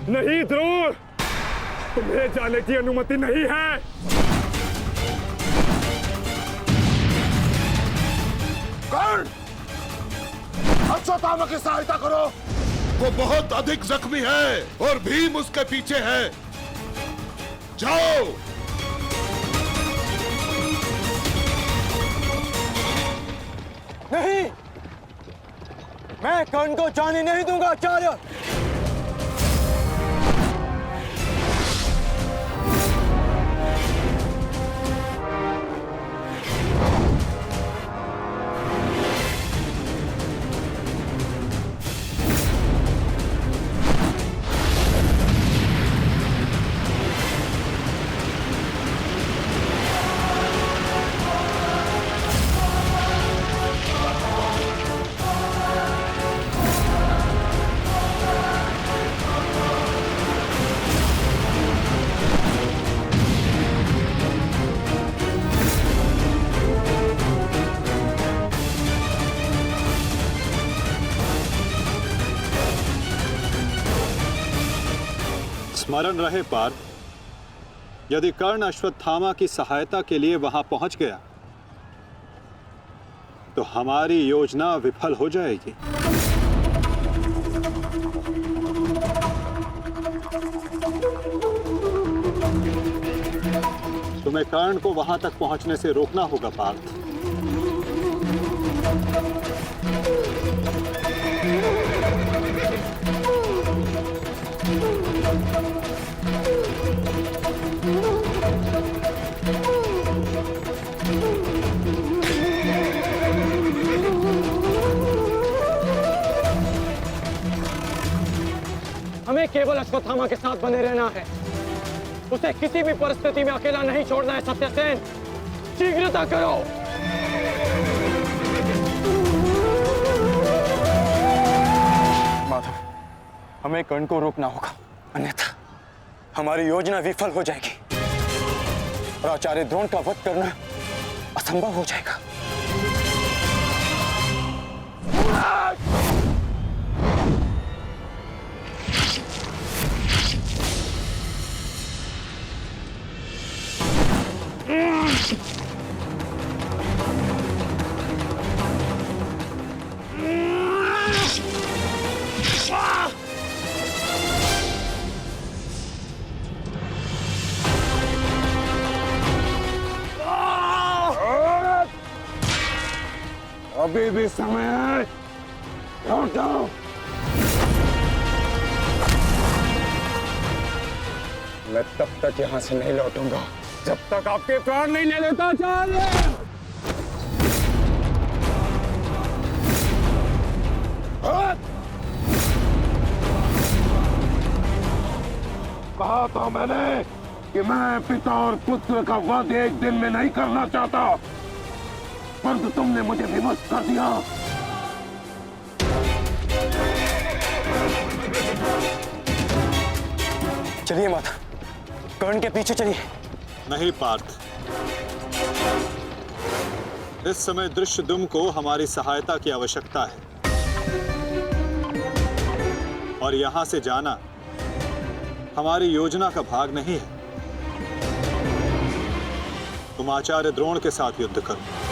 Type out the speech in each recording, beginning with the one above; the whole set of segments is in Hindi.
नहीं द्रोण, तुम्हें जाने की अनुमति नहीं है। कर्ण, अश्वत्थामा की सहायता करो। वो बहुत अधिक जख्मी है और भीम उसके पीछे है। जाओ। नहीं, मैं कर्ण को जाने नहीं दूंगा आचार्य। स्मरण रहे पार्थ, यदि कर्ण अश्वत्थामा की सहायता के लिए वहां पहुंच गया तो हमारी योजना विफल हो जाएगी। तुम्हें कर्ण को वहां तक पहुंचने से रोकना होगा पार्थ। हमें केवल अश्वत्थामा के साथ बने रहना है। उसे किसी भी परिस्थिति में अकेला नहीं छोड़ना है। सत्यसेन, शीघ्रता करो। माधव, हमें कर्ण को रोकना होगा, अन्यथा हमारी योजना विफल हो जाएगी और आचार्य द्रोण का वध करना असंभव हो जाएगा। अभी भी समय है, लौटो। मैं तब तक यहां से नहीं लौटूंगा जब तक आपके प्राण नहीं ले लेता आचार्य। कहा था मैंने कि मैं पिता और पुत्र का वध एक दिन में नहीं करना चाहता, परंतु तुमने मुझे विवश कर दिया। चलिए माता, कर्ण के पीछे चलिए। नहीं पार्थ, इस समय दृश्यद्युम्न को हमारी सहायता की आवश्यकता है और यहां से जाना हमारी योजना का भाग नहीं है। तुम आचार्य द्रोण के साथ युद्ध करो।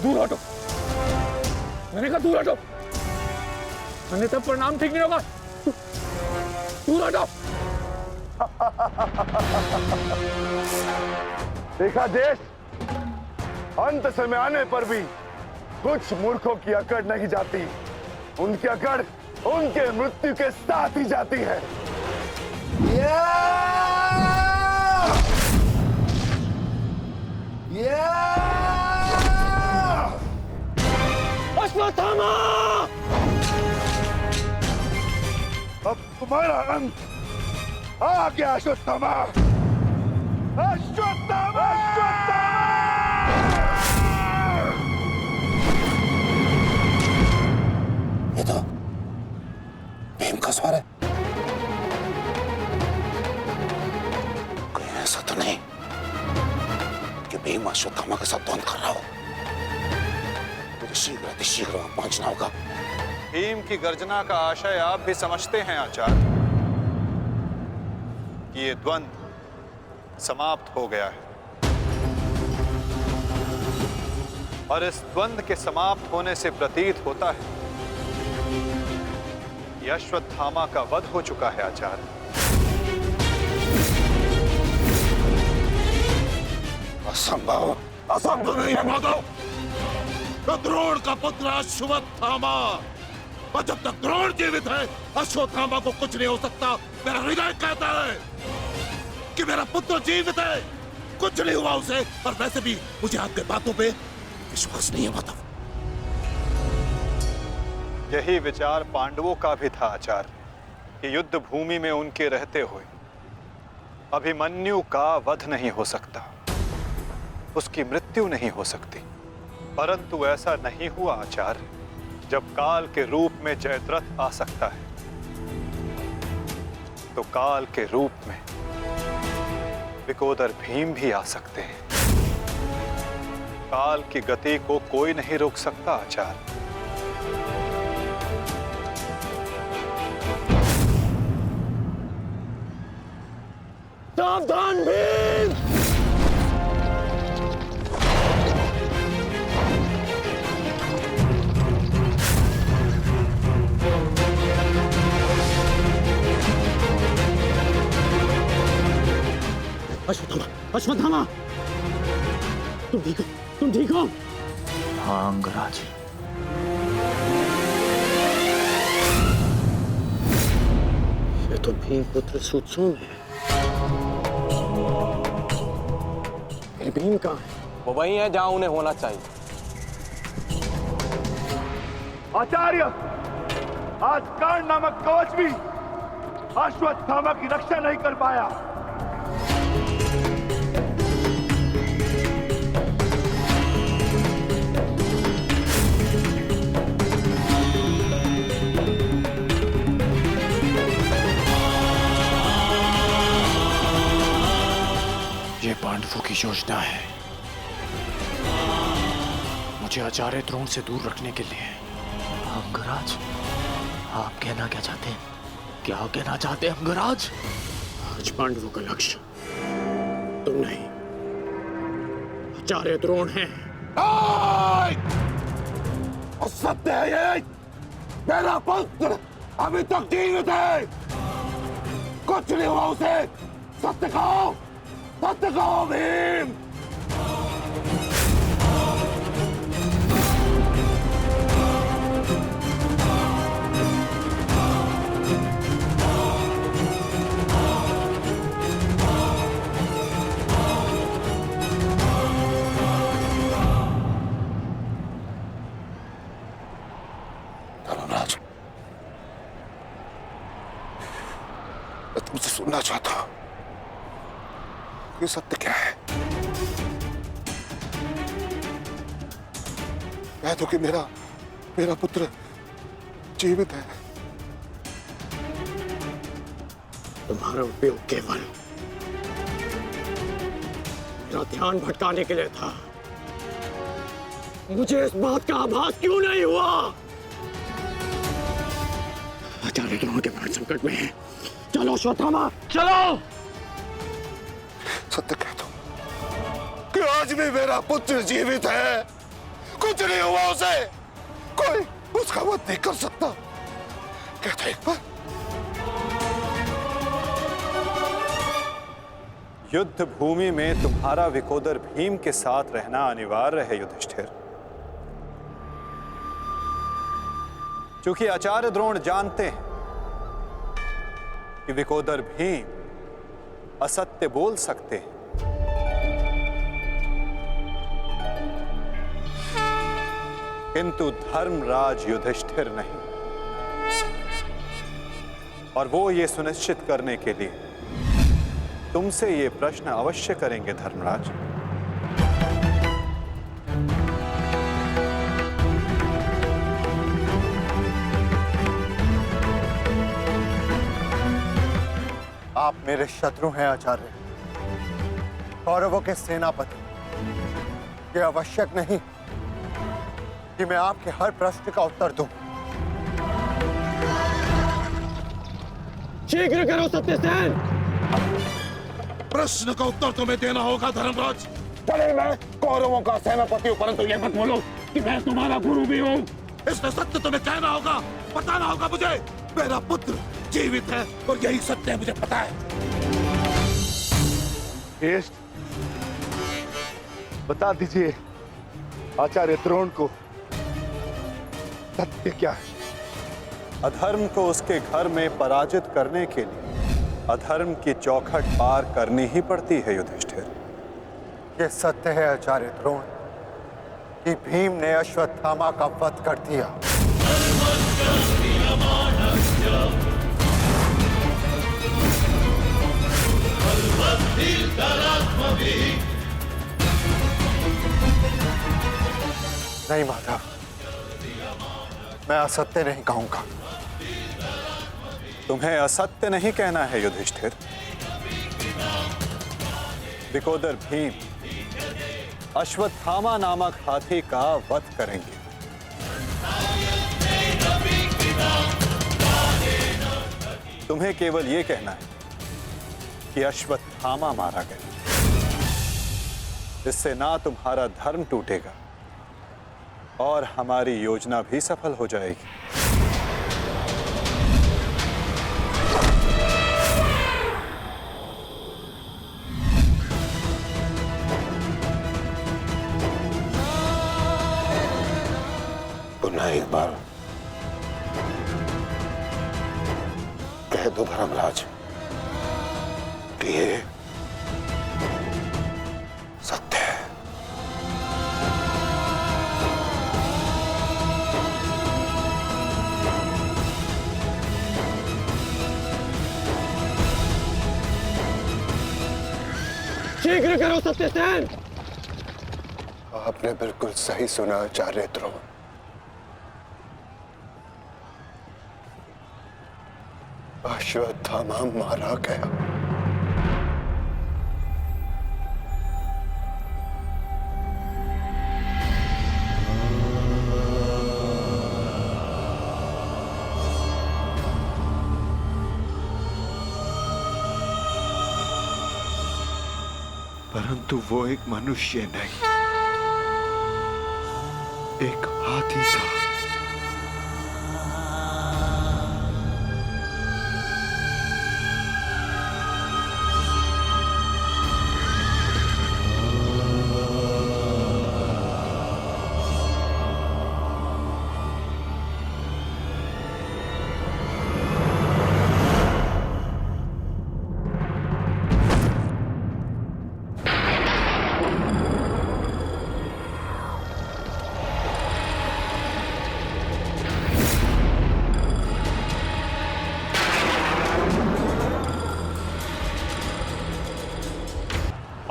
दूर हटो, मैंने कहा दूर हटो, मैंने तब प्रणाम ठीक नहीं होगा। दूर हटो। देखा देश, अंत समय आने पर भी कुछ मूर्खों की अकड़ नहीं जाती, उनकी अकड़ उनके मृत्यु के साथ ही जाती है। अश्वत्थामा! अब तुम्हारा अंत आ गया अश्वत्थामा। अश्वत्थामा! सवार है? कहीं ऐसा तो नहीं कि भीम अश्वत्थामा के साथ द्वंद कर रहा हो? मुझे शीघ्र वहां पहुंचना होगा। भीम की गर्जना का आशय आप भी समझते हैं आचार्य कि ये द्वंद समाप्त हो गया है, और इस द्वंद के समाप्त होने से प्रतीत होता है कि अश्वत्थामा का वध हो चुका है आचार्य। असंभव, असंभव नहीं है माधव। तो द्रोण का पुत्र अश्वत्थामा, और जब तक द्रोण जीवित है अश्वत्थामा को कुछ नहीं हो सकता। मेरा हृदय कहता है कि मेरा पुत्र जीवित है, कुछ नहीं हुआ उसे। और वैसे भी मुझे आपके बातों पे विश्वास नहीं है माधव। यही विचार पांडवों का भी था आचार्य कि युद्ध भूमि में उनके रहते हुए अभिमन्यु का वध नहीं हो सकता, उसकी मृत्यु नहीं हो सकती। परंतु ऐसा नहीं हुआ आचार्य। जब काल के रूप में जयद्रथ आ सकता है तो काल के रूप में विकोदर भीम भी आ सकते हैं। काल की गति को कोई नहीं रोक सकता आचार्य। सावधान भीम! अश्वत्थामा, अश्वत्थामा, तुम ठीक हो? तुम ठीक हो? हाँ अंगराज, ये तो भीम पुत्र सुत्सोम है। ये भीम कहाँ है? वो वही है जहां उन्हें होना चाहिए। आचार्य, आज कर्ण नामक कवच भी अश्वत्थामा की रक्षा नहीं कर पाया। ये पांडवों की योजना है, मुझे आचार्य द्रोण से दूर रखने के लिए। अंगराज, आप कहना क्या चाहते हैं? क्या कहना चाहते हैं अंगराज? आज पांडवों का लक्ष्य तुम नहीं, आचार्य द्रोण है। सत्य है ये, मेरा पुत्र अभी तक जीवित है, कुछ नहीं हुआ उसे। सत्य कहो, सत्य कहो भीम। धर्मराज, मैं तुमसे सुनना चाहता हूं, ये सत्य क्या है? कह दो कि मेरा पुत्र जीवित है। तुम्हारा उपयोग केवल मेरा ध्यान भटकाने के लिए था। मुझे इस बात का आभास क्यों नहीं हुआ? आचार्य द्रोण के प्राण संकट में है। चलो अश्वत्थामा, चलो। सत्य कह दो कि आज भी मेरा पुत्र जीवित है, कुछ नहीं हुआ उसे, कोई उसका वध नहीं कर सकता। कहता एक बार। युद्ध भूमि में तुम्हारा विकोदर भीम के साथ रहना अनिवार्य है युधिष्ठिर, क्योंकि आचार्य द्रोण जानते हैं कि विकोदर भीम असत्य बोल सकते हैं, किंतु धर्मराज युधिष्ठिर नहीं। और वो ये सुनिश्चित करने के लिए तुमसे ये प्रश्न अवश्य करेंगे धर्मराज। आप मेरे शत्रु हैं आचार्य। कौरवों के सेनापति। ये आवश्यक नहीं कि मैं आपके हर प्रश्न का उत्तर दूं। शीघ्र करो सत्यसेन। प्रश्न का उत्तर तुम्हें देना होगा धर्मराज। भले मैं कौरवों का सेनापति हूं, परंतु ये मत बोलो कि मैं तुम्हारा गुरु भी हूं। इसमें सत्य तुम्हें कहना होगा, बताना होगा मुझे। मेरा पुत्र जीवित है और यही सत्य है, मुझे पता है। श्रेष्ठ, बता दीजिए आचार्य द्रोण को सत्य क्या है? अधर्म को उसके घर में पराजित करने के लिए अधर्म की चौखट पार करनी ही पड़ती है युधिष्ठिर। ये सत्य है आचार्य द्रोण कि भीम ने अश्वत्थामा का वध कर दिया। नहीं माधव, मैं असत्य नहीं कहूंगा। तुम्हें असत्य नहीं कहना है युधिष्ठिर। विकोदर भीम अश्वत्थामा नामक हाथी का वध करेंगे। तुम्हें केवल यह कहना है कि अश्वत्थामा मारा गया। इससे ना तुम्हारा धर्म टूटेगा और हमारी योजना भी सफल हो जाएगी। पुनः एक बार कह दो धर्मराज कि ये सत्य है। शीघ्र करो सत्यसेन। आपने बिल्कुल सही सुना आचार्य द्रोण। अश्वत्थामा मारा गया। परंतु वो एक मनुष्य नहीं, एक हाथी था।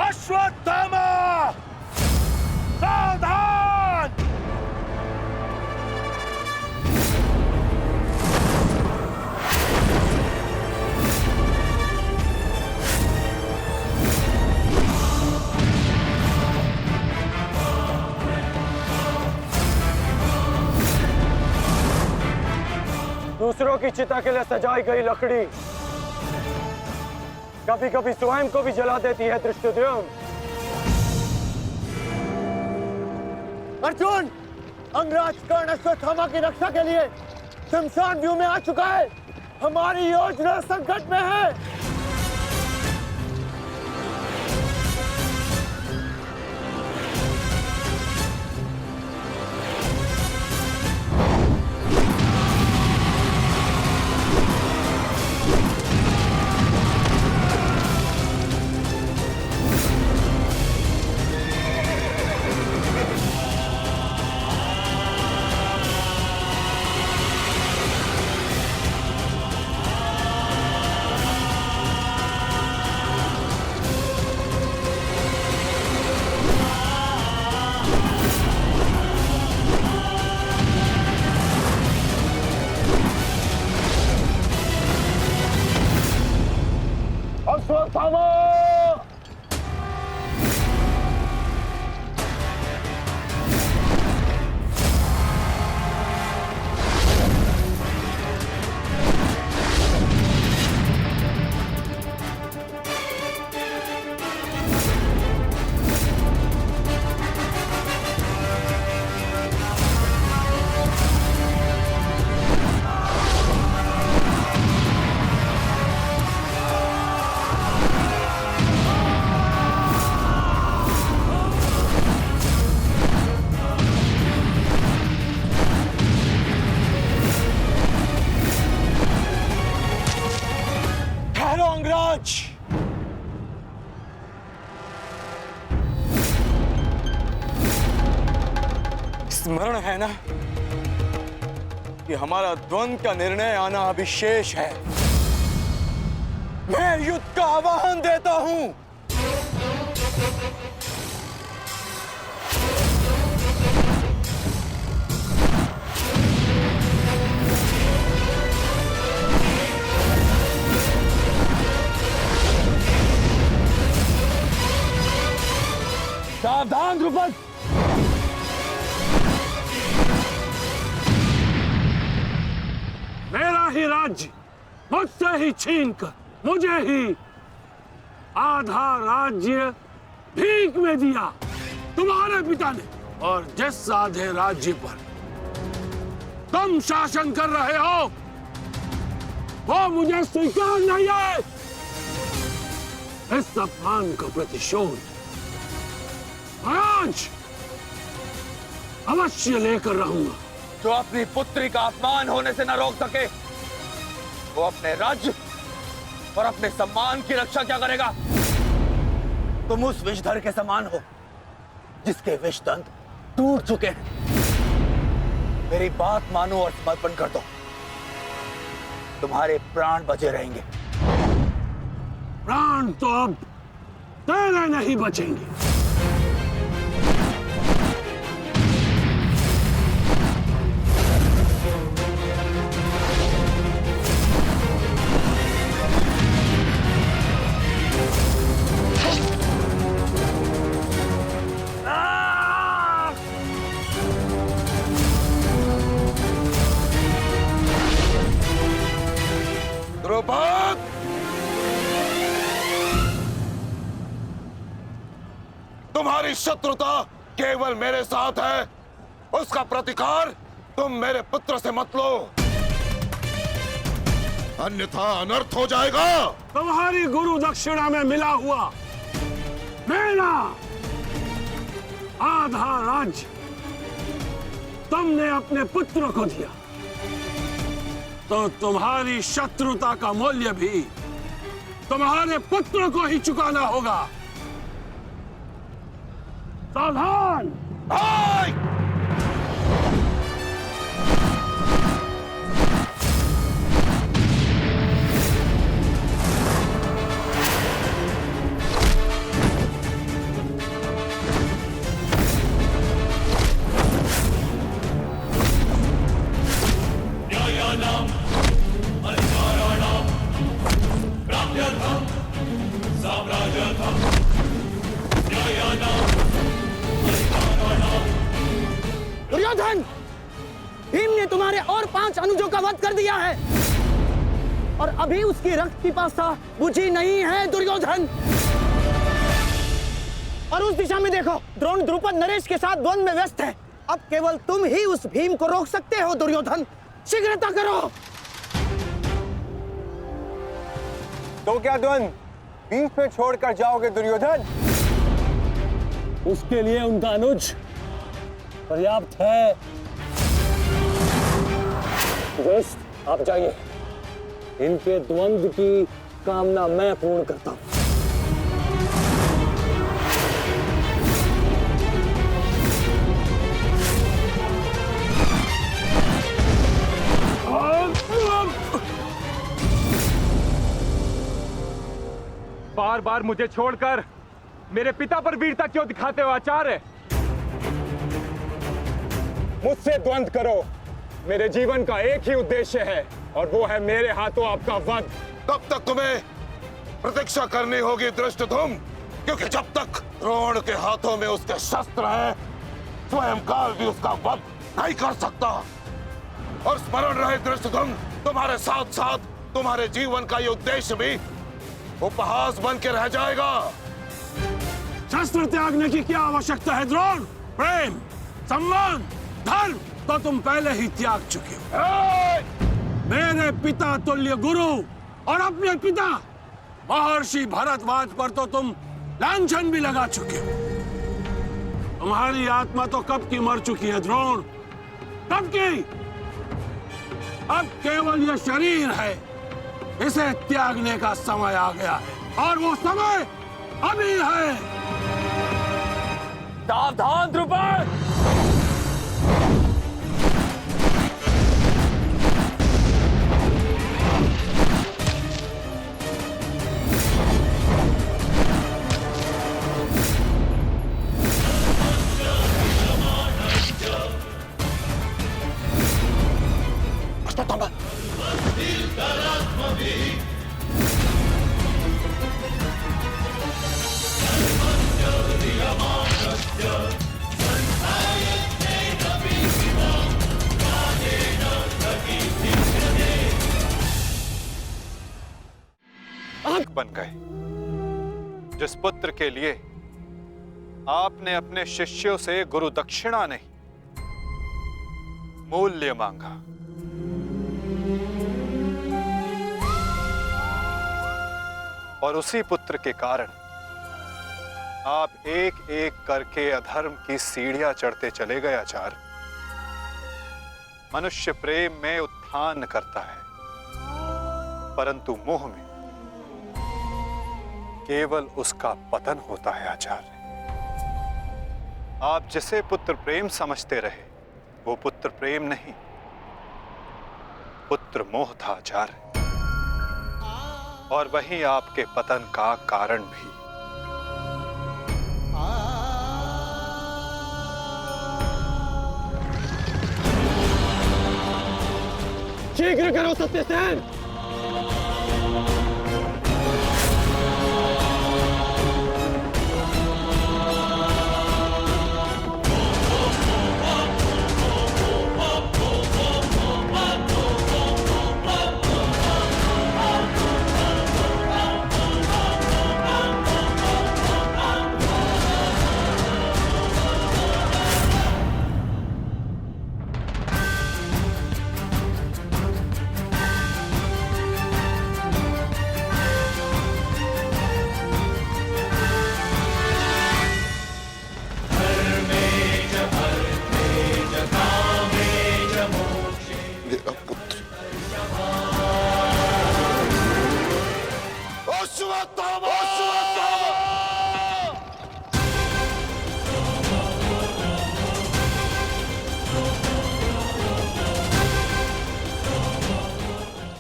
अश्वत्थामा सावधान! दूसरों की चिता के लिए सजाई गई लकड़ी कभी कभी स्वयं को भी जला देती है धृष्टद्युम्न। अर्जुन, अंगराज कर्ण अश्वत्थामा की रक्षा के लिए शमशान व्यू में आ चुका है। हमारी योजना संकट में है। स्मरण है ना कि हमारा द्वंद्व का निर्णय आना अभी शेष है। मैं युद्ध का आह्वान देता हूं। सावधान द्रुपद, मेरा ही राज्य मुझसे ही छीनकर मुझे ही आधा राज्य भीख में दिया तुम्हारे पिता ने, और जिस आधे राज्य पर तुम शासन कर रहे हो वो मुझे स्वीकार नहीं है। इस अपमान का प्रतिशोध आज अवश्य लेकर रहूंगा। जो अपनी पुत्री का अपमान होने से न रोक सके वो अपने राज्य और अपने सम्मान की रक्षा क्या करेगा? तुम उस विषधर के समान हो जिसके विषदंत टूट चुके हैं। मेरी बात मानो और समर्पण कर दो, तुम्हारे प्राण बचे रहेंगे। प्राण तो अब तेरे नहीं बचेंगे। द्रुपद, तुम्हारी शत्रुता केवल मेरे साथ है, उसका प्रतिकार तुम मेरे पुत्र से मत लो, अन्यथा अनर्थ हो जाएगा। तुम्हारी गुरु दक्षिणा में मिला हुआ मेरा आधा राज्य तुमने अपने पुत्र को दिया, तो तुम्हारी शत्रुता का मूल्य भी तुम्हारे पुत्र को ही चुकाना होगा। सावधान! दुर्योधन, भीम ने तुम्हारे और 5 अनुजों का वध कर दिया है और अभी उसकी रक्त पिपासा बुझी नहीं है। दुर्योधन, और उस दिशा में देखो, द्रोण द्रुपद नरेश के साथ द्वंद्व में व्यस्त है। अब केवल तुम ही उस भीम को रोक सकते हो। दुर्योधन, शीघ्रता करो। तो क्या द्वंद्व बीच पे छोड़कर जाओगे दुर्योधन? उसके लिए उनका अनुज पर्याप्त है। दोस्त, आप जाइए, इनके द्वंद्व की कामना मैं पूर्ण करता हूं। बार बार मुझे छोड़कर मेरे पिता पर वीरता क्यों दिखाते हो आचार्य? मुझसे द्वंद्व करो, मेरे जीवन का एक ही उद्देश्य है और वो है मेरे हाथों आपका वध। तब तक तुम्हें प्रतीक्षा करनी होगी धृष्टद्युम्न, क्योंकि जब तक द्रोण के हाथों में उसके शस्त्र हैं, स्वयं काल भी उसका वध नहीं कर सकता। और स्मरण रहे धृष्टद्युम्न, तुम्हारे साथ साथ तुम्हारे जीवन का ये उद्देश्य भी उपहास बन के रह जाएगा। शस्त्र त्यागने की क्या आवश्यकता है द्रोण? प्रेम, सम्मान, धर्म तो तुम पहले ही त्याग चुके हो। मेरे पिता तुल्य गुरु और अपने पिता महर्षि भरद्वाज पर तो तुम लांछन भी लगा चुके हो। तुम्हारी आत्मा तो कब की मर चुकी है द्रोण, कब की। अब केवल यह शरीर है, इसे त्यागने का समय आ गया है और वो समय अभी है। सावधान द्रुपद! पुत्र के लिए आपने अपने शिष्यों से गुरु दक्षिणा नहीं, मूल्य मांगा। और उसी पुत्र के कारण आप एक एक करके अधर्म की सीढ़ियां चढ़ते चले गए आचार्य। मनुष्य प्रेम में उत्थान करता है, परंतु मोह में केवल उसका पतन होता है आचार्य। आप जिसे पुत्र प्रेम समझते रहे, वो पुत्र प्रेम नहीं, पुत्र मोह था आचार्य। और वही आपके पतन का कारण भी। शीघ्र करो सत्यसेन। मेरा पुत्र अश्वत्थामा!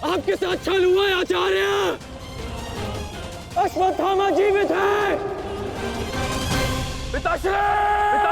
आपके साथ छल हुआ है आचार्य। अश्वत्थामा जीवित है। पिताश्री!